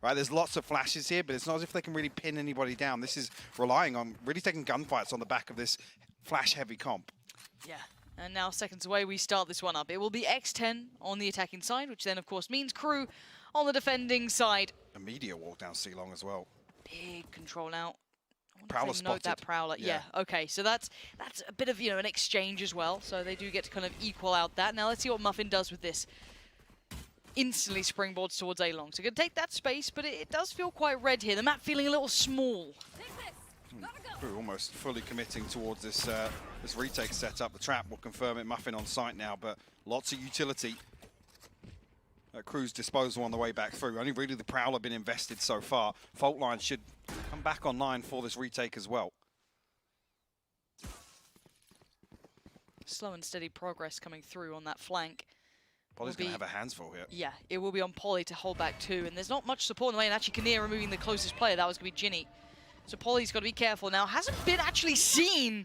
right? There's lots of flashes here, but it's not as if they can really pin anybody down. This is relying on really taking gunfights on the back of this flash-heavy comp. Yeah, and now seconds away, we start this one up. It will be X10 on the attacking side, which then, of course, means Kru on the defending side. Immediate walk down C-Long as well. Big control now. Prowler spotted. Note that Prowler. Yeah. Okay, so that's a bit of, an exchange as well. So they do get to kind of equal out that. Now let's see what Muffin does with this. Instantly springboards towards A-Long. So going to take that space, but it does feel quite red here. The map feeling a little small. Kru almost fully committing towards this this retake setup. The trap will confirm it. Muffin on site now, but lots of utility at Kru's disposal on the way back through. Only really the Prowler been invested so far. Fault line should come back online for this retake as well. Slow and steady progress coming through on that flank. Poly's going to have a hands full here. Yeah, it will be on Poly to hold back too, and there's not much support in the way, and actually Kinnear removing the closest player. That was going to be Ginny. So Poly's got to be careful now. Hasn't been actually seen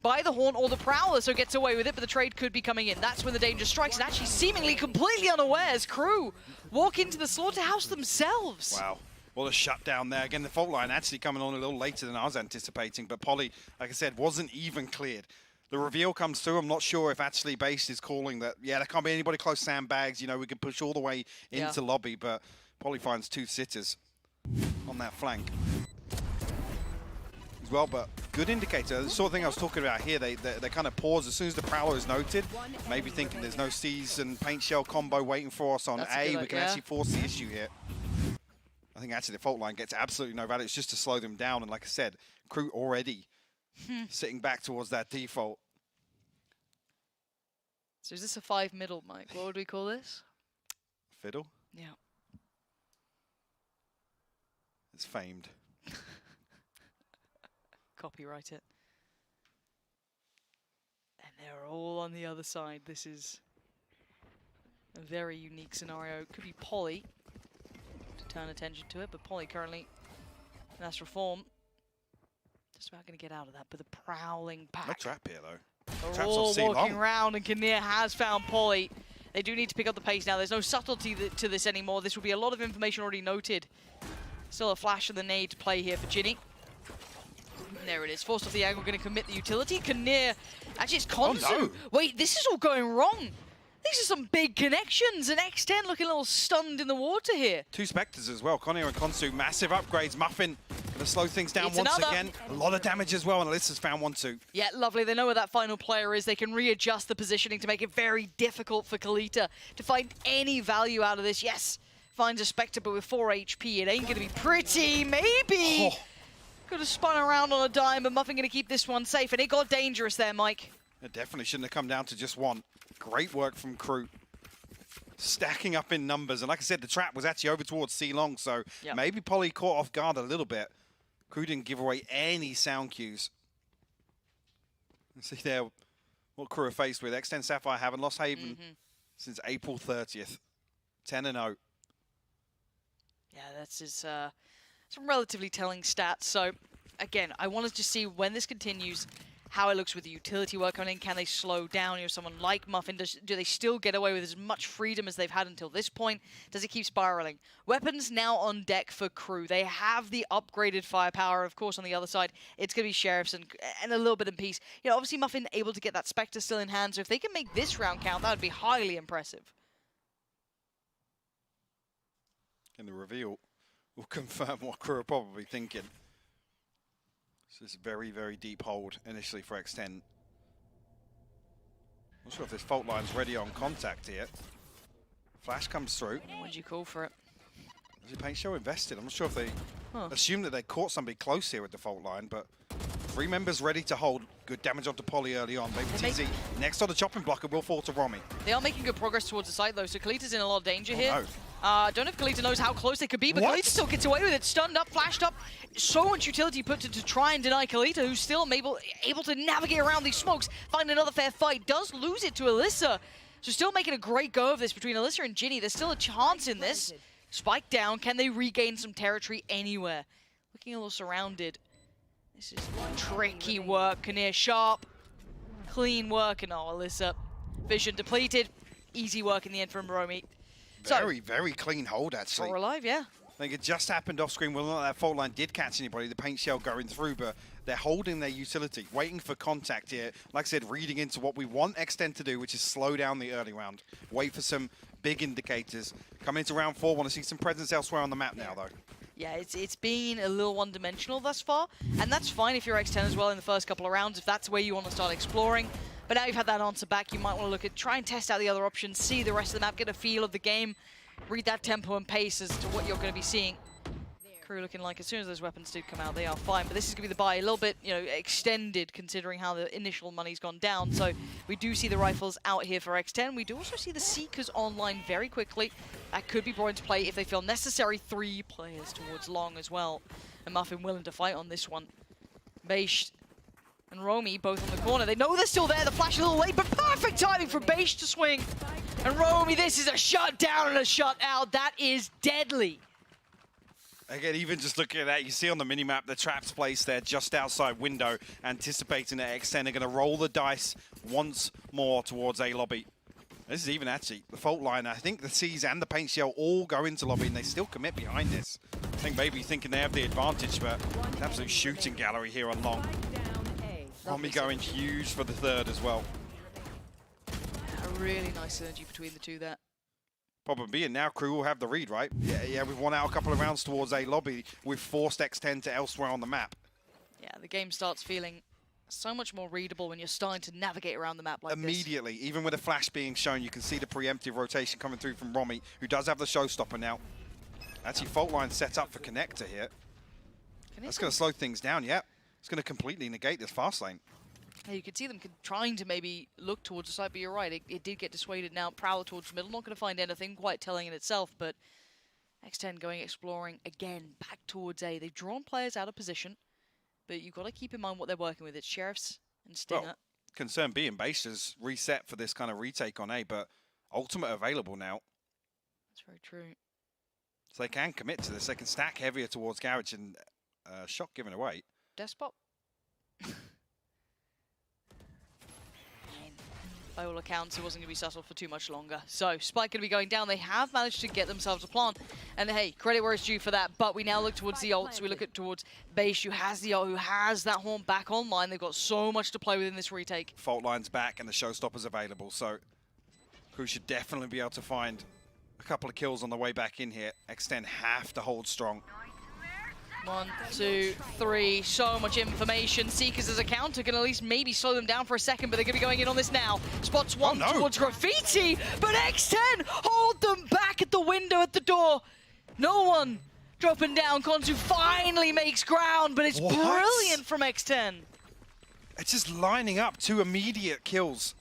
by the Horn or the Prowler, so gets away with it, but the trade could be coming in. That's when the danger strikes, and actually seemingly completely unawares, Kru walk into the slaughterhouse themselves. Wow. Well, a shutdown there. Again, the fault line actually coming on a little later than I was anticipating, but Poly, like I said, wasn't even cleared. The reveal comes through. I'm not sure if actually Base is calling that, yeah, there can't be anybody close sandbags. We can push all the way into lobby, but Poly finds 2 sitters on that flank as well, but good indicator. The sort of thing I was talking about here, they kind of pause as soon as the Prowler is noted, maybe thinking there's no C's and paint shell combo waiting for us on A. We can actually force the issue here. I think actually the fault line gets absolutely no value. It's just to slow them down, and like I said, Kru already sitting back towards that default. So is this a 5 middle, Mike? What would we call this? Fiddle? Yeah. It's famed. Copyright it. And they're all on the other side. This is a very unique scenario. Could be Poly to turn attention to it, but Poly currently, that's Reform. Just about going to get out of that, but the prowling pack. No trap here, though. They're Trap's all on C-Long. walking around, and Kinnear has found Poly. They do need to pick up the pace now. There's no subtlety to this anymore. This will be a lot of information already noted. Still a flash of the nade to play here for Ginny. And there it is. Forced off the angle, going to commit the utility. Kinnear, actually it's Konsu. Oh, no. Wait, this is all going wrong. These are some big connections, and X10 looking a little stunned in the water here. 2 Spectres as well. Konio and Konsu, massive upgrades. Muffin going to slow things down once again. A lot of damage as well, and Alyssa's found 1-2. Yeah, lovely. They know where that final player is. They can readjust the positioning to make it very difficult for Kalita to find any value out of this. Yes, finds a Spectre, but with 4 HP, it ain't going to be pretty. Maybe. Oh. Could have spun around on a dime, but Muffin going to keep this one safe, and it got dangerous there, Mike. It definitely shouldn't have come down to just one. Great work from Kru. Stacking up in numbers. And like I said, the trap was actually over towards C-Long, so maybe Poly caught off guard a little bit. Kru didn't give away any sound cues. See there what Kru are faced with. X10 Sapphire haven't lost Haven since April 30th. 10-0. Yeah, that's his, some relatively telling stats. So, again, I wanted to see when this continues, how it looks with the utility work coming in. Can they slow down? Someone like Muffin, do they still get away with as much freedom as they've had until this point? Does it keep spiraling? Weapons now on deck for Kru. They have the upgraded firepower. Of course, on the other side, it's going to be Sheriffs and a little bit in peace. Obviously, Muffin able to get that Spectre still in hand. So if they can make this round count, that would be highly impressive. And the reveal will confirm what Kru are probably thinking. So it's a very, very deep hold initially for X10. Not sure if this fault line's ready on contact here. Flash comes through. What did you call for it? Is it Paint Show invested? I'm not sure if they assumed that they caught somebody close here with the fault line, but 3 members ready to hold. Good damage onto Poly early on. Maybe TZ next on the chopping block, it will fall to Romy. They are making good progress towards the site though, so Kalita's in a lot of danger here. No. Don't know if Kalita knows how close they could be, but Kalita still gets away with it. Stunned up, flashed up. So much utility put to try and deny Kalita, who's still able to navigate around these smokes, find another fair fight. Does lose it to Alyssa. So still making a great go of this between Alyssa and Ginny. There's still a chance in this. Spike down. Can they regain some territory anywhere? Looking a little surrounded. This is tricky work. Kinnear sharp. Clean work. And Alyssa. Vision depleted. Easy work in the end from Romy. Very, very clean hold, actually. We're alive, yeah. I think it just happened off screen. Whether or not that fault line did catch anybody, the paint shell going through, but they're holding their utility, waiting for contact here. Like I said, reading into what we want X10 to do, which is slow down the early round. Wait for some big indicators. Come into round 4, want to see some presence elsewhere on the map now, though. Yeah, it's been a little one-dimensional thus far, and that's fine if you're X10 as well in the first couple of rounds, if that's where you want to start exploring. But now you've had that answer back, you might want to look at, try and test out the other options, see the rest of the map, get a feel of the game, read that tempo and pace as to what you're going to be seeing. Kru looking like as soon as those weapons do come out, they are fine. But this is going to be the buy a little bit, extended considering how the initial money's gone down. So we do see the rifles out here for X10. We do also see the Seekers online very quickly. That could be brought into play if they feel necessary. 3 players towards long as well. And Muffin willing to fight on this one. Beish and Romy both on the corner. They know they're still there. The flash a little late, but perfect timing for Beish to swing. And Romy, this is a shut down and a shut out. That is deadly. Again, even just looking at that, you see on the minimap the traps placed there just outside window, anticipating that X10 are going to roll the dice once more towards A lobby. This is even actually the fault line. I think the C's and the paint shell all go into lobby, and they still commit behind this. I think maybe thinking they have the advantage, but it's an absolute shooting gallery here on long. Romy going huge for the third as well. A really nice synergy between the two there. Problem being now Kru will have the read, right? Yeah, we've won out a couple of rounds towards A lobby. We've forced X10 to elsewhere on the map. Yeah, the game starts feeling so much more readable when you're starting to navigate around the map like Immediately, this. even with a flash being shown, you can see the preemptive rotation coming through from Romy, who does have the showstopper now. Actually, fault line set up for connector here. That's going to slow things down, yeah. It's going to completely negate this fast lane. Yeah, you could see them trying to maybe look towards the side, but you're right, it did get dissuaded now. Prowler towards the middle, not going to find anything quite telling in itself, but X10 going exploring again, back towards A. They've drawn players out of position, but you've got to keep in mind what they're working with. It's Sheriffs and Stinger. Well, concern being Beish is reset for this kind of retake on A, but Ultimate available now. That's very true. So they can commit to this. They can stack heavier towards Garage and shot given away. Despot. By all accounts, it wasn't going to be subtle for too much longer. So, Spike going to be going down. They have managed to get themselves a plant. And hey, credit where it's due for that. But we now look towards the ults. We look towards Beish, who has the ult, who has that horn back online. They've got so much to play with in this retake. Fault line's back and the showstopper's available. So, Kru should definitely be able to find a couple of kills on the way back in here. X10 have to hold strong. 1, 2, 3, so much information. Seekers as a counter can at least maybe slow them down for a second, but they're going to be going in on this now. Spots one towards Graffiti, but X10 hold them back at the window at the door. No one dropping down. Konsu finally makes ground, but it's brilliant from X10. It's just lining up 2 immediate kills.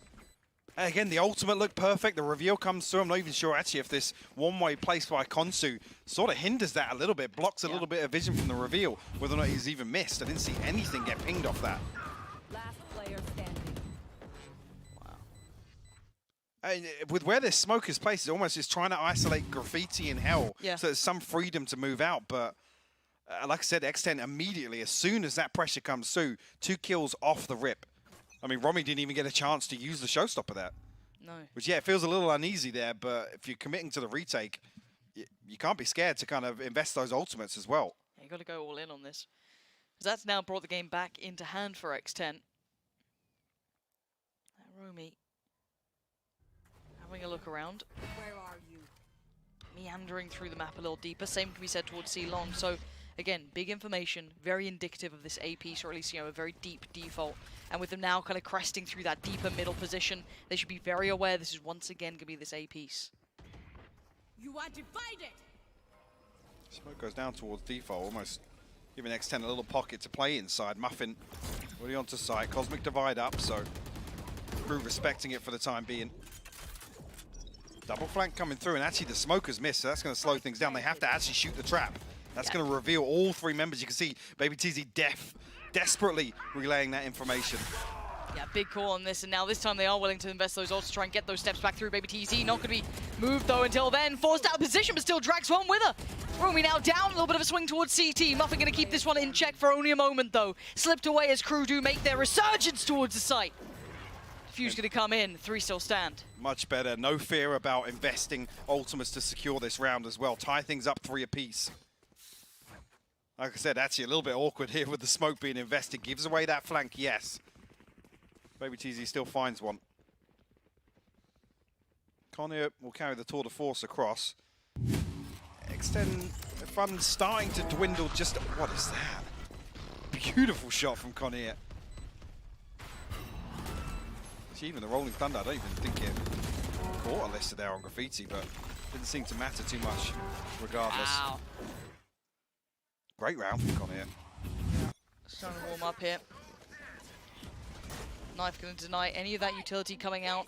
And again, the ultimate looked perfect. The reveal comes through. I'm not even sure actually if this one-way place by Konsu sort of hinders that a little bit, blocks a little bit of vision from the reveal, whether or not he's even missed. I didn't see anything get pinged off that. Last player standing. Wow. And with where this smoke is placed, it almost is trying to isolate Graffiti in hell. Yeah. So there's some freedom to move out, but like I said, X10 immediately, as soon as that pressure comes through, 2 kills off the rip. I mean, Romy didn't even get a chance to use the showstopper there. No. Which, yeah, it feels a little uneasy there, but if you're committing to the retake, you can't be scared to kind of invest those ultimates as well. Yeah, you got to go all in on this. Because that's now brought the game back into hand for X10. Romy having a look around. Where are you? Meandering through the map a little deeper. Same can be said towards C long. So, again, big information, very indicative of this A piece, or at least, a very deep default. And with them now kind of cresting through that deeper middle position, they should be very aware this is once again going to be this A piece. You are divided! Smoke goes down towards default, almost giving X10 a little pocket to play inside. Muffin already onto site. Cosmic Divide up, so Kru respecting it for the time being. Double flank coming through, and actually the smokers miss, so that's going to slow things down. They have to actually shoot the trap. That's going to reveal all 3 members. You can see Baby TZ desperately relaying that information. Yeah, big call on this, and now this time they are willing to invest those ults to try and get those steps back through. Baby TZ not going to be moved, though, until then. Forced out of position, but still drags one with her. Romy now down, a little bit of a swing towards CT. Muffin going to keep this one in check for only a moment, though. Slipped away as Kru do make their resurgence towards the site. Fuse going to come in, 3 still stand. Much better. No fear about investing ultimates to secure this round as well. Tie things up 3 apiece. Like I said, actually a little bit awkward here with the smoke being invested. Gives away that flank, yes. Baby TZ still finds one. Connor will carry the tour de force across. X10 fun starting to dwindle just... What is that? Beautiful shot from Connor. Even the Rolling Thunder, I don't even think it caught a listed there on Graffiti, but didn't seem to matter too much regardless. Wow. Great round from Connor. Starting to warm up here. Knife going to deny any of that utility coming out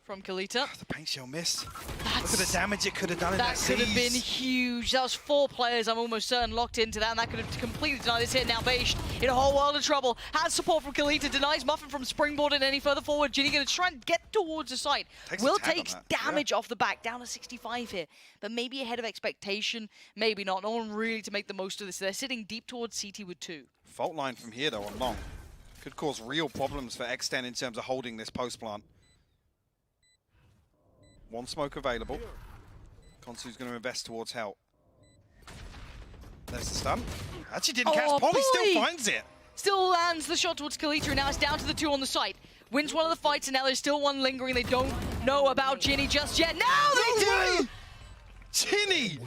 from Kalita. The paint shell missed. Look at the damage it could have done in that could have been huge. That was 4 players, I'm almost certain, locked into that, and that could have completely denied this hit. Now Beisht in a whole world of trouble. Has support from Kalita, denies Muffin from springboarding any further forward. Ginny going to try and get towards the site. Will take damage off the back, down to 65 here, but maybe ahead of expectation, maybe not. No one really to make the most of this. They're sitting deep towards CT with 2. Fault line from here though on long. Could cause real problems for X10 in terms of holding this post plant. 1 smoke available. Konsu's going to invest towards Hell. There's the stun. Actually didn't catch. Polly still finds it. Still lands the shot towards Kalita, and now it's down to the 2 on the site. Wins one of the fights, and now there's still 1 lingering. They don't know about Ginny just yet. Now they do! Ginny!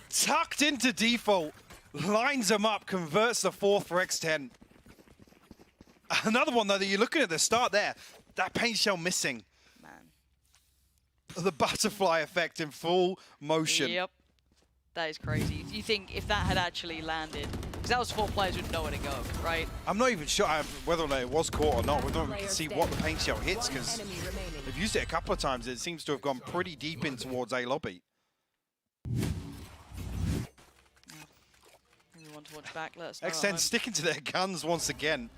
Tucked into default. Lines them up, converts the 4th for X10. Another one, though, that you're looking at the start there. That paint shell missing. The butterfly effect in full motion. Yep. That is crazy. You think if that had actually landed, because that was 4 players with nowhere to go, right? I'm not even sure whether it was caught or not. We don't even see what the paint shell hits, because they've used it a couple of times. It seems to have gone pretty deep in towards A lobby. We want to watch back. Let us know. X10 sticking to their guns once again.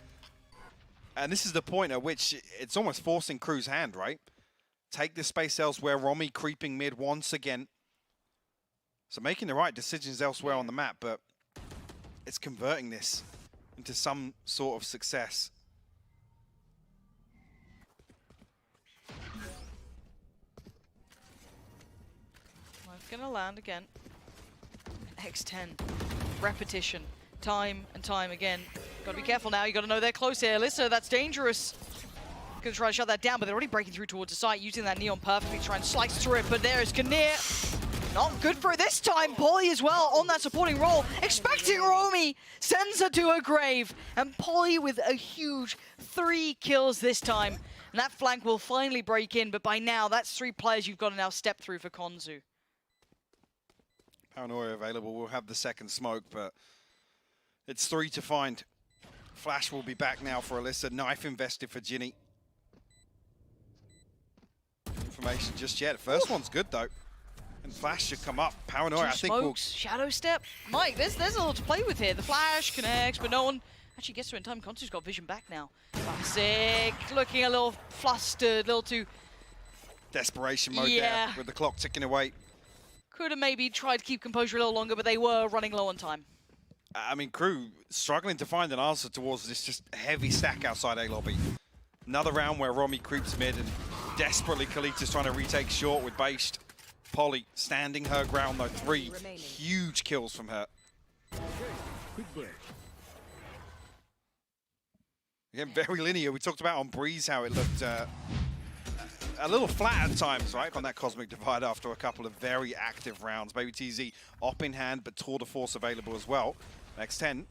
And this is the point at which it's almost forcing Kru's hand, right? Take the space elsewhere. Romy creeping mid once again. So making the right decisions elsewhere on the map, but it's converting this into some sort of success. It's gonna land again. X10. Repetition. Time and time again. Gotta be careful now. You gotta know they're close here. Alyssa, that's dangerous. Gonna try to shut that down, but they're already breaking through towards the site, using that neon perfectly, trying to slice through it, but there is Kinnear. Not good for it this time. Polly as well on that supporting role, expecting Romy, sends her to her grave. And Polly with a huge 3 kills this time. And that flank will finally break in, but by now, that's 3 players you've got to now step through for Konzu. Paranoia available. We'll have the second smoke, but it's 3 to find. Flash will be back now for Alyssa. Knife invested for Ginny. Information just yet. First one's good though, and Flash should come up. Paranoia, I think will shadow step. Mike, there's a lot to play with here. The Flash connects, but no one actually gets to it in time. Konsu's got vision back now. Classic, looking a little flustered, a little too desperation mode there with the clock ticking away. Could have maybe tried to keep composure a little longer, but they were running low on time. I mean, Kru struggling to find an answer towards this just heavy stack outside A lobby. Another round where Romy creeps mid and desperately Kalita's trying to retake short with Beisht. Polly standing her ground though. 3 huge kills from her. Again, very linear. We talked about on Breeze how it looked a little flat at times, right, on that Cosmic Divide after a couple of very active rounds. Baby TZ op in hand, but tour de force available as well. X10,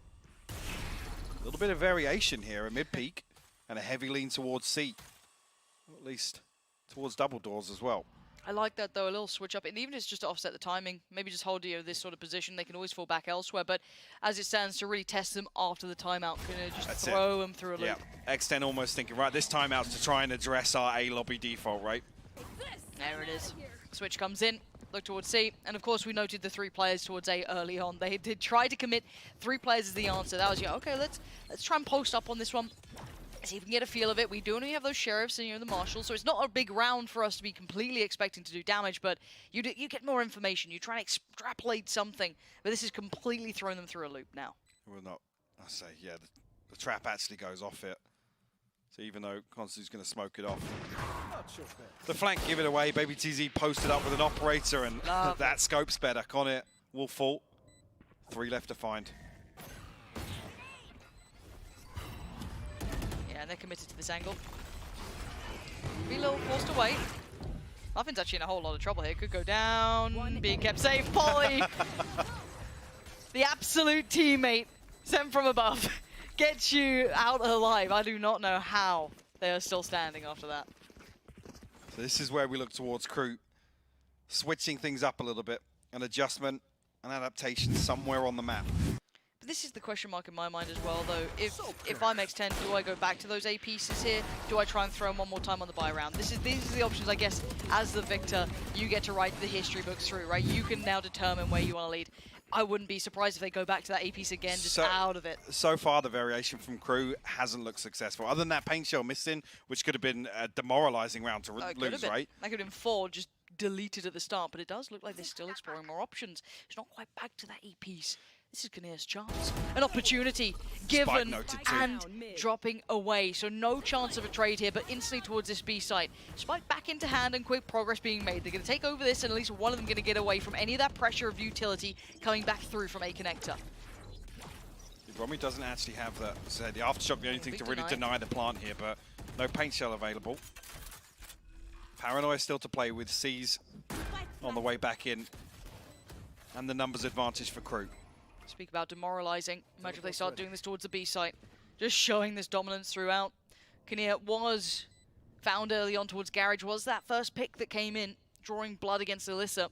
a little bit of variation here, a mid-peak and a heavy lean towards C. Or at least towards double doors as well. I like that though, a little switch up, and even if it's just to offset the timing, maybe just hold this sort of position, they can always fall back elsewhere, but as it stands, to really test them after the timeout, gonna just throw them through a loop. Yeah, X10 almost thinking, right, this timeout's to try and address our A lobby default, right? There it is. Switch comes in, look towards C, and of course we noted the 3 players towards A early on. They did try to commit 3 players as the answer. That was, okay, let's try and post up on this one. See if we can get a feel of it. We do only have those sheriffs and the marshals, so it's not a big round for us to be completely expecting to do damage, but you get more information. You try and extrapolate something, but this is completely throwing them through a loop now. Well, not. I say, yeah, the trap actually goes off it. So even though Konsu's going to smoke it off. The flank, give it away. Baby TZ posted up with an operator, and that scope's better. Connor will fall. 3 left to find. Yeah, and they're committed to this angle. Be a little forced away. Nothing's actually in a whole lot of trouble here. Could go down. Being kept safe. Polly! The absolute teammate sent from above. Gets you out alive. I do not know how they are still standing after that. So this is where we look towards Kru. Switching things up a little bit. An adjustment, an adaptation somewhere on the map. But this is the question mark in my mind as well, though. If I'm X10, do I go back to those A pieces here? Do I try and throw them one more time on the buy round? These are the options, I guess, as the victor, you get to write the history books through, right? You can now determine where you want to lead. I wouldn't be surprised if they go back to that A piece again, just out of it. So far, the variation from Kru hasn't looked successful. Other than that paint shell missing, which could have been a demoralizing round to lose, right? That could have been 4, just deleted at the start, but it does look like they're still exploring more options. It's not quite back to that A piece. This is Kneer's chance. An opportunity given and dropping away. So no chance of a trade here, but instantly towards this B site. Spike back into hand and quick progress being made. They're going to take over this, and at least one of them going to get away from any of that pressure of utility coming back through from A connector. Romy doesn't actually have the aftershock, the only thing to really deny the plant here, but no paint shell available. Paranoia still to play with C's on the way back in. And the numbers advantage for Kru. Speak about demoralizing. Imagine if they start doing this towards the B site. Just showing this dominance throughout. Kneer was found early on towards Garage, was that first pick that came in, drawing blood against Alyssa.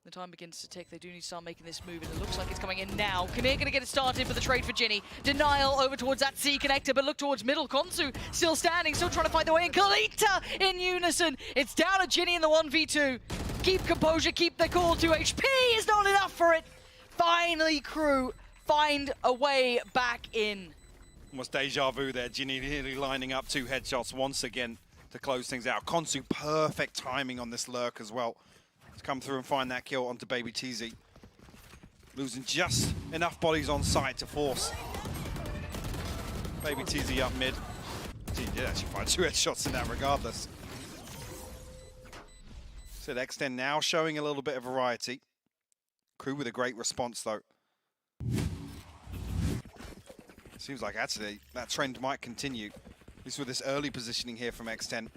The time begins to tick. They do need to start making this move, and it looks like it's coming in now. Kneer going to get it started for the trade for Ginny. Denial over towards that C connector, but look towards middle. Konsu still standing, still trying to find the way in. Kalita in unison. It's down to Ginny in the 1v2. Keep composure, keep the cool. 2 HP is not enough for it. Finally, Kru find a way back in. Almost deja vu there. Ginny nearly lining up 2 headshots once again to close things out. Konsu, perfect timing on this lurk as well to come through and find that kill onto Baby TZ. Losing just enough bodies on site to force Baby TZ up mid. He did actually find 2 headshots in that regardless. So X10 now showing a little bit of variety. Kru with a great response though. Seems like actually that trend might continue. At least with this early positioning here from X10.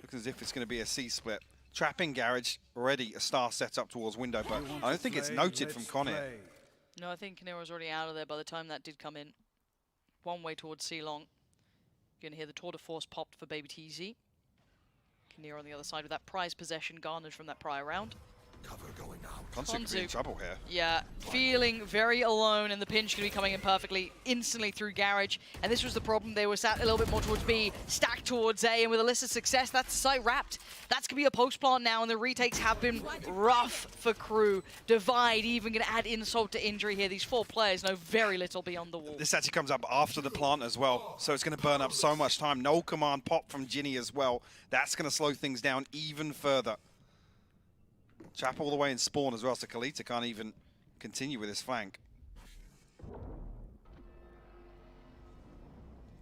Looks as if it's going to be a C split. Trapping Garage, already a star set up towards window, but I don't think it's noted from Connor. No, I think Kneer was already out of there by the time that did come in. One way towards C long. You're going to hear the tour de force popped for Baby TZ. Kneer on the other side with that prize possession garnered from that prior round. Cover going out. Konsu could be in trouble here. Yeah, feeling very alone, and the pinch could be coming in perfectly, instantly through Garage. And this was the problem. They were sat a little bit more towards B, stacked towards A, and with Alyssa's success, that's the site wrapped. That's going to be a post plant now, and the retakes have been rough for Kru. Divide even going to add insult to injury here. These 4 players know very little beyond the wall. This actually comes up after the plant as well, so it's going to burn up so much time. No command pop from Ginny as well. That's going to slow things down even further. Trap all the way in spawn as well, so Kalita can't even continue with his flank.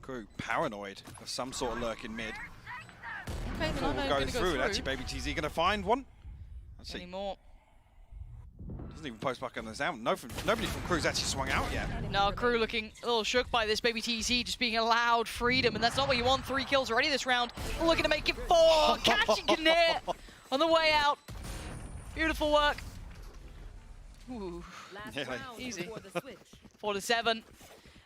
Kru paranoid of some sort of lurk in mid. Okay, We'll go through. Actually, Baby TZ going to find one. Let's see. Anymore. Doesn't even post back on the sound. Nobody from Kru's actually swung out yet. No, Kru looking a little shook by this. Baby TZ just being allowed freedom, and that's not what you want. 3 kills already this round. Looking to make it 4. Catching Kneer on the way out. Beautiful work. Ooh. Easy. 4-7.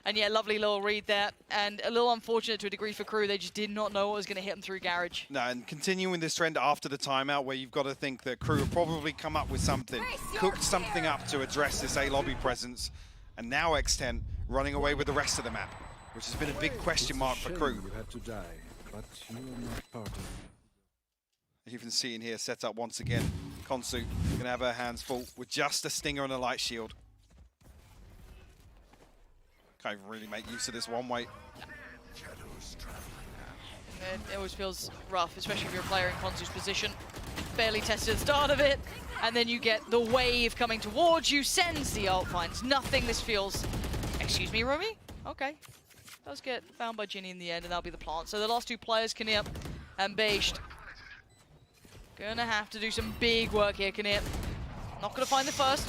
And yeah, lovely little read there. And a little unfortunate to a degree for Kru. They just did not know what was going to hit them through Garage. No, and continuing this trend after the timeout where you've got to think that Kru will probably come up with something, cooked something up to address this A lobby presence. And now X10 running away with the rest of the map, which has been a big question mark for Kru. You had to die, but you are not part of it. You can see in here, set up once again. Konsu going to have her hands full with just a stinger and a light shield. Can't even really make use of this one way. It always feels rough, especially if you're a player in Konsu's position. Barely tested at the start of it, and then you get the wave coming towards you, sends the ult, finds nothing. This feels... Excuse me, Romy? Okay. Does get found by Ginny in the end, and that'll be the plant. So the last two players, Kinnear and Based, gonna have to do some big work here, Kinnear. Not gonna find the first.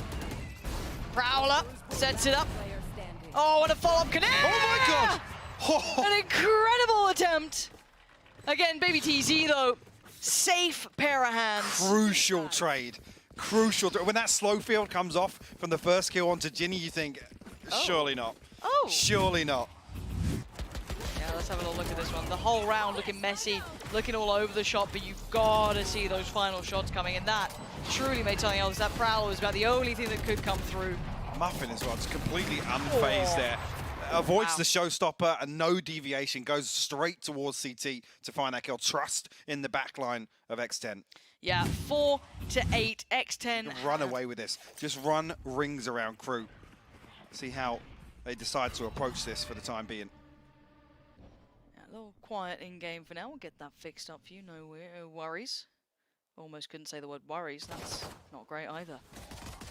Prowler sets it up. Player standing. Oh, and a follow-up, Kinnear! Oh my god! Oh. An incredible attempt. Again, Baby TZ though, safe pair of hands. Crucial trade. Crucial. When that slow field comes off from the first kill onto Ginny, you think, surely not. Oh. Surely not. Yeah, let's have a little look at this one. The whole round looking messy, looking all over the shot, but you've got to see those final shots coming, and that truly made something else. That Prowler was about the only thing that could come through. Muffin as well, it's completely unfazed there. Avoids the showstopper and no deviation, goes straight towards CT to find that kill. Trust in the backline of X10. Yeah, 4 to 8, X10. Run away with this. Just run rings around Kru. See how they decide to approach this for the time being. Yeah, a little quiet in game for now. We'll get that fixed up for you. No worries. Almost couldn't say the word worries. That's not great either.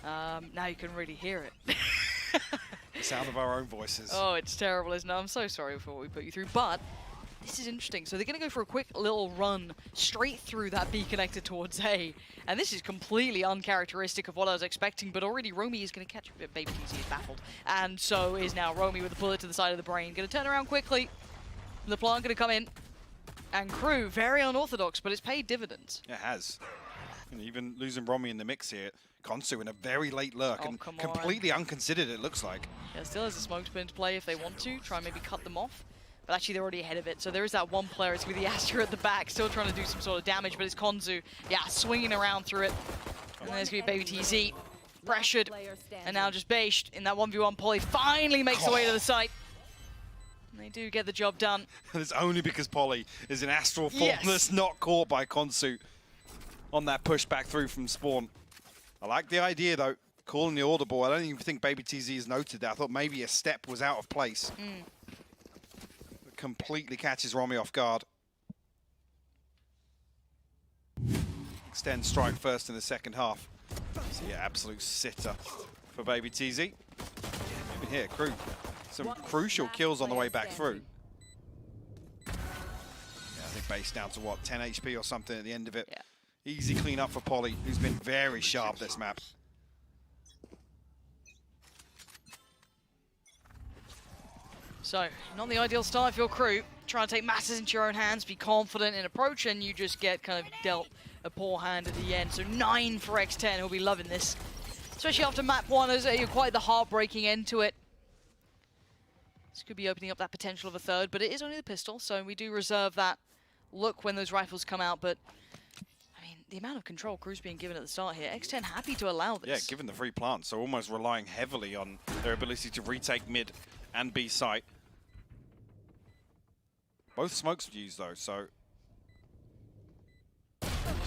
Now you can really hear it. The sound of our own voices. Oh, it's terrible, isn't it? I'm so sorry for what we put you through, but this is interesting. So they're going to go for a quick little run straight through that B connector towards A, and this is completely uncharacteristic of what I was expecting, but already Romy is going to catch... Baby TZ is baffled, and so is now Romy with a bullet to the side of the brain. Going to turn around quickly. The plant going to come in, and Kru, very unorthodox, but it's paid dividends. It has. And even losing Romy in the mix here. Konsu in a very late lurk and completely unconsidered, it looks like. Yeah, still has a smoke spin to play if they want to, try and maybe cut them off. But actually they're already ahead of it, so there is that one player, it's going to be the Astra at the back, still trying to do some sort of damage, but it's Konsu, yeah, swinging around through it. And there's going to be Baby TZ, pressured, and now just Bashed in that 1v1 Polly finally makes the way to the site. And they do get the job done. And it's only because Polly is in astral formless, not caught by Konsu on that push back through from spawn. I like the idea though, calling the audible. I don't even think Baby TZ has noted that. I thought maybe a step was out of place. It completely catches Romy off guard. Extend strike first in the second half. So yeah, absolute sitter for Baby TZ. Even here, Kru. Some crucial kills on the way back through. Yeah, I think base down to what, 10 HP or something at the end of it. Yeah. Easy clean up for Polly, who's been very sharp this map. So, not the ideal start for your Kru. Trying to take matters into your own hands, be confident in approach, and you just get kind of dealt a poor hand at the end. So 9 for X10, he'll be loving this. Especially after map 1, there's quite the heartbreaking end to it. This could be opening up that potential of a third, but it is only the pistol, so we do reserve that look when those rifles come out, but the amount of control Kru's being given at the start here, X10 happy to allow this. Yeah, given the free plant, so almost relying heavily on their ability to retake mid and B site. Both smokes used though, so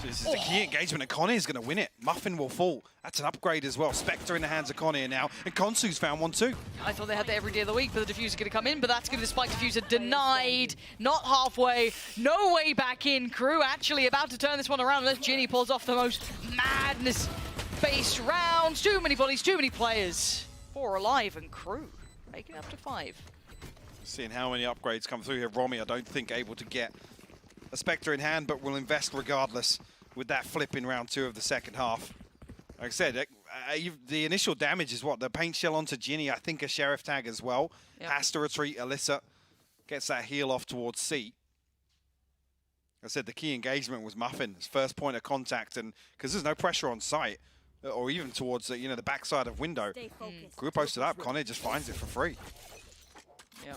this is the key engagement, and Connie is going to win it. Muffin will fall. That's an upgrade as well. Spectre in the hands of Connie now, and Konsu's found one too. I thought they had that every day of the week, but the diffuser going to come in, but that's going to spike diffuser denied. Not halfway, no way back in. Kru actually about to turn this one around unless Ginny pulls off the most madness-based rounds. Too many bodies, too many players. 4 alive, and Kru making up to 5. Seeing how many upgrades come through here. Romy, I don't think able to get a Spectre in hand, but will invest regardless with that flip in round 2 of the second half. Like I said, the initial damage is what? The paint shell onto Ginny, I think a Sheriff tag as well. Yep. Has to retreat. Alyssa gets that heal off towards C. Like I said, the key engagement was Muffin's first point of contact, and because there's no pressure on site, or even towards the, the backside of window. Kru posted up, Connie just finds it for free. Yeah,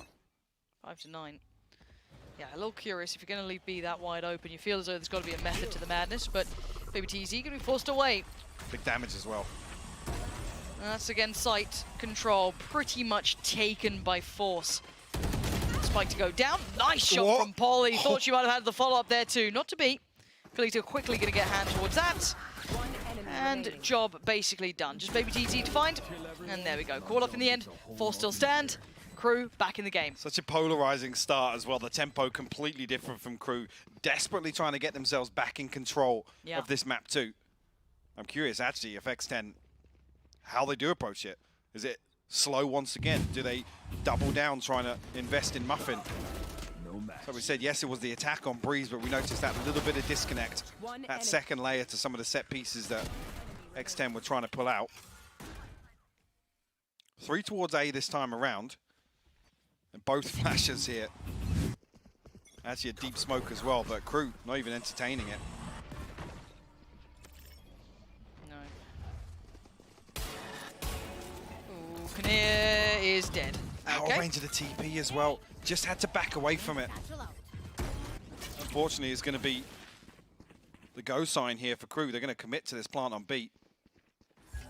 5 to 9. Yeah, a little curious if you're going to leave B that wide open. You feel as though there's got to be a method to the madness, but Baby TZ going to be forced away. Big damage as well. And that's again site control, pretty much taken by force. Spike to go down. Nice shot from Polly. Thought she might have had the follow-up there too. Not to be. Kalito quickly going to get a hand towards that. And job basically done. Just Baby TZ to find. And there we go. Caught up in the end. 4 still stand. Kru back in the game. Such a polarizing start as well. The tempo completely different from Kru. Desperately trying to get themselves back in control of this map too. I'm curious actually if X10, how they do approach it. Is it slow once again? Do they double down trying to invest in Muffin? No match. So we said, yes, it was the attack on Breeze, but we noticed that little bit of disconnect, that second layer to some of the set pieces that X10 were trying to pull out. 3 towards A this time around. And both flashes here. Actually a deep smoke as well, but Kru not even entertaining it. No. Ooh, Kinnear is dead. Out of range of the TP as well. Just had to back away from it. Unfortunately, it's going to be the go sign here for Kru. They're going to commit to this plant on B.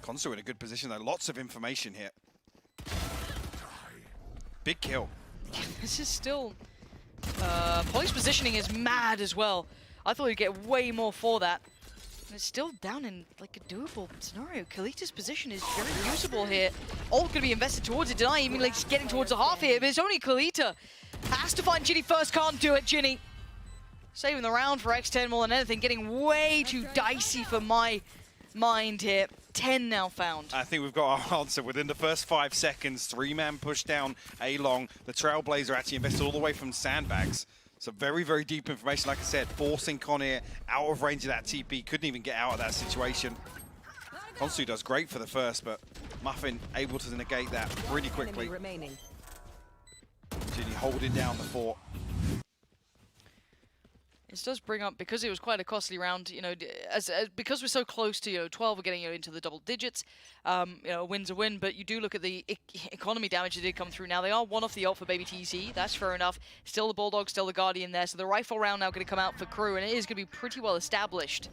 Konsu in a good position though. Lots of information here. Big kill. This is still... Poly's positioning is mad as well. I thought he'd get way more for that. And it's still down in like a doable scenario. Kalita's position is very usable here. Ult going to be invested towards it. Deny even like getting towards the half here, but it's only Kalita. Has to find Ginny first, can't do it, Ginny. Saving the round for X10 more than anything. Getting way too dicey for my mind here. 10 now found. I think we've got our answer within the first 5 seconds. 3-man push down A long. The Trailblazer actually invested all the way from sandbags. So very, very deep information. Like I said, forcing Konir out of range of that TP. Couldn't even get out of that situation. Konsu does great for the first, but Muffin able to negate that really quickly. Ginny holding down the fort. This does bring up, because it was quite a costly round, you know, because we're so close to, you know, 12, we're getting, you know, into the double digits. You know, a win's a win, but you do look at the economy damage that did come through. Now, they are one off the ult for Baby TZ. That's fair enough. Still the Bulldog, still the Guardian there. So the rifle round now going to come out for Kru, and it is going to be pretty well established.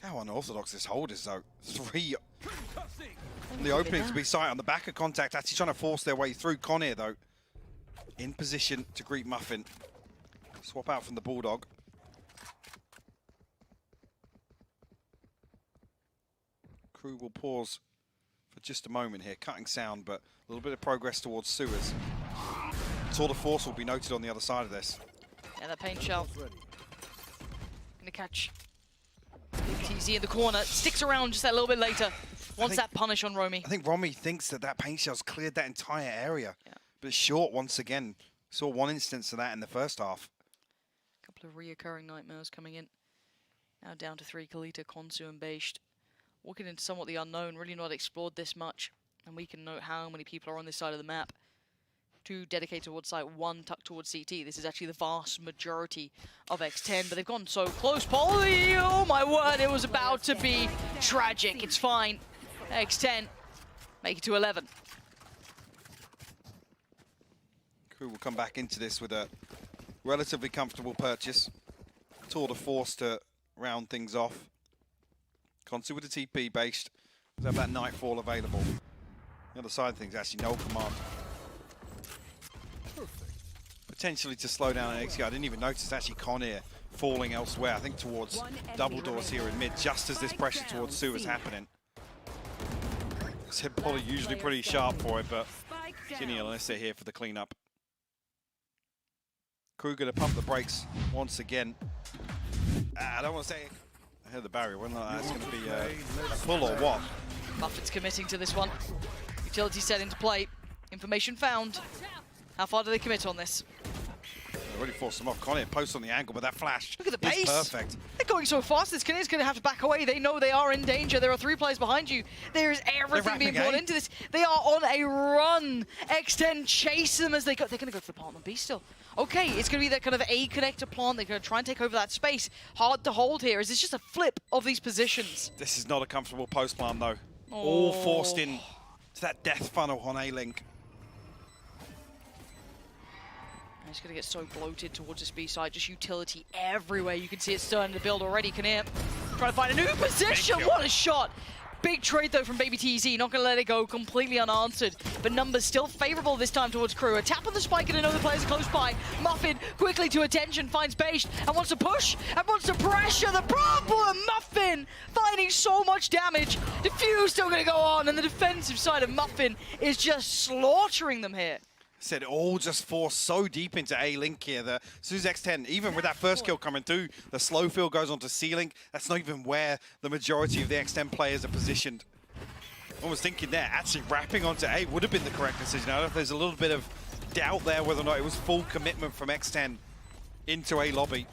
How unorthodox this hold is, though. 3 on the opening to be sight on the back of contact, actually trying to force their way through. Konir, though, in position to greet Muffin. Swap out from the Bulldog. Kru will pause for just a moment here, cutting sound, but a little bit of progress towards sewers. Tour de force will be noted on the other side of this. Yeah, that paint shell. Gonna catch TZ in the corner, sticks around just that little bit later. Wants that punish on Romy. I think Romy thinks that that paint shell's cleared that entire area. Yeah. But it's short once again. Saw one instance of that in the first half. A couple of reoccurring nightmares coming in. Now down to 3, Kalita, Konsu and Bashed. Walking into somewhat the unknown, really not explored this much. And we can note how many people are on this side of the map. 2 dedicated towards site, 1 tucked towards CT. This is actually the vast majority of X10, but they've gone so close. Poly, oh my word, it was about to be tragic. It's fine. X10 make it to 11. Kru will come back into this with a relatively comfortable purchase. Tour de force to round things off. Konsu with the TP based. We have that Nightfall available. The other side of things, actually, no command. Potentially to slow down an XG. I didn't even notice actually Konir falling elsewhere. I think towards double doors here in mid, just as this pressure towards Sue is happening. I said Polly usually pretty sharp for it, but Ginny and Alyssa here for the cleanup. Kru gonna pump the brakes once again. I don't want to say I heard the barrier. When that's going to be a pull or what? Muffin's committing to this one. Utility set into play. Information found. How far do they commit on this? They already forced him off. Konir posts on the angle, but that flash Look at the pace. is perfect. They're going so fast, this Kinnear's going to have to back away. They know they are in danger. There are 3 players behind you. There is everything being brought into this. They are on a run. X10 chase them as they go. They're going to go for the plant on B still. Okay, it's going to be that kind of A connector plant. They're going to try and take over that space. Hard to hold here. Is this just a flip of these positions? This is not a comfortable post plant, though. Oh. All forced in to that death funnel on A-Link. It's going to get so bloated towards this B side. Just utility everywhere. You can see it starting to build already. Kinnear trying to find a new position. What a shot. Big trade, though, from Baby TZ. Not going to let it go completely unanswered. But numbers still favorable this time towards Kru. A tap on the spike and another player's close by. Muffin quickly to attention, finds Bashed and wants to push and wants to pressure. The problem, Muffin finding so much damage. Diffuse still going to go on, and the defensive side of Muffin is just slaughtering them here. Said it all just forced so deep into A-Link here that as soon as X10, even with that first kill coming through, the slow field goes onto C-Link. That's not even where the majority of the X10 players are positioned. I was thinking there, actually wrapping onto A would have been the correct decision. I don't know if there's a little bit of doubt there whether or not it was full commitment from X10 into A lobby.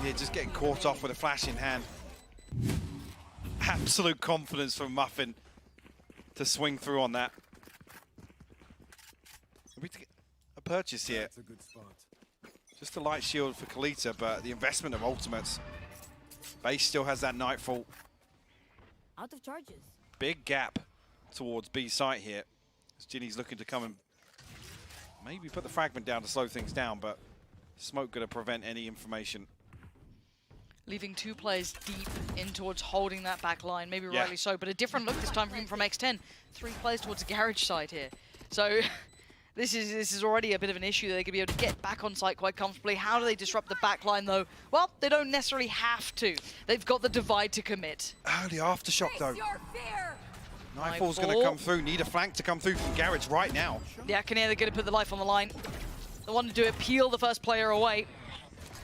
Yeah, just getting caught off with a flash in hand. Absolute confidence from Muffin to swing through on that. We get a purchase here. That's a good spot. Just a light shield for Kalita, but the investment of ultimates. Base still has that Nightfall. Out of charges. Big gap towards B site here. As Ginny's looking to come and maybe put the fragment down to slow things down, but smoke going to prevent any information. Leaving 2 players deep in towards holding that back line, maybe rightly so, but a different look this time from X10. 3 players towards the garage side here. So this is already a bit of an issue that they could be able to get back on site quite comfortably. How do they disrupt the back line though? Well, they don't necessarily have to. They've got the divide to commit. Oh, the aftershock though. Your fear. Nightfall's going to come through. Need a flank to come through from garage right now. Yeah, Kanea, they're going to put the life on the line. They want to do it, peel the first player away.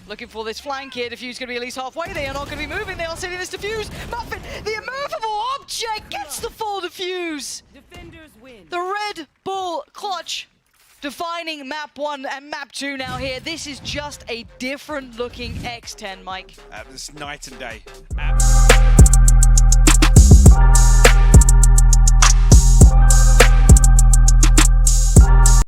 Looking for this flank here. Diffuse going to be at least halfway. They are not going to be moving. They are sitting this Diffuse. Muffin, the immovable object, gets the full Diffuse. Defenders win. The Red Bull clutch defining map 1 and map 2 now here. This is just a different looking X10, Mike. It's night and day.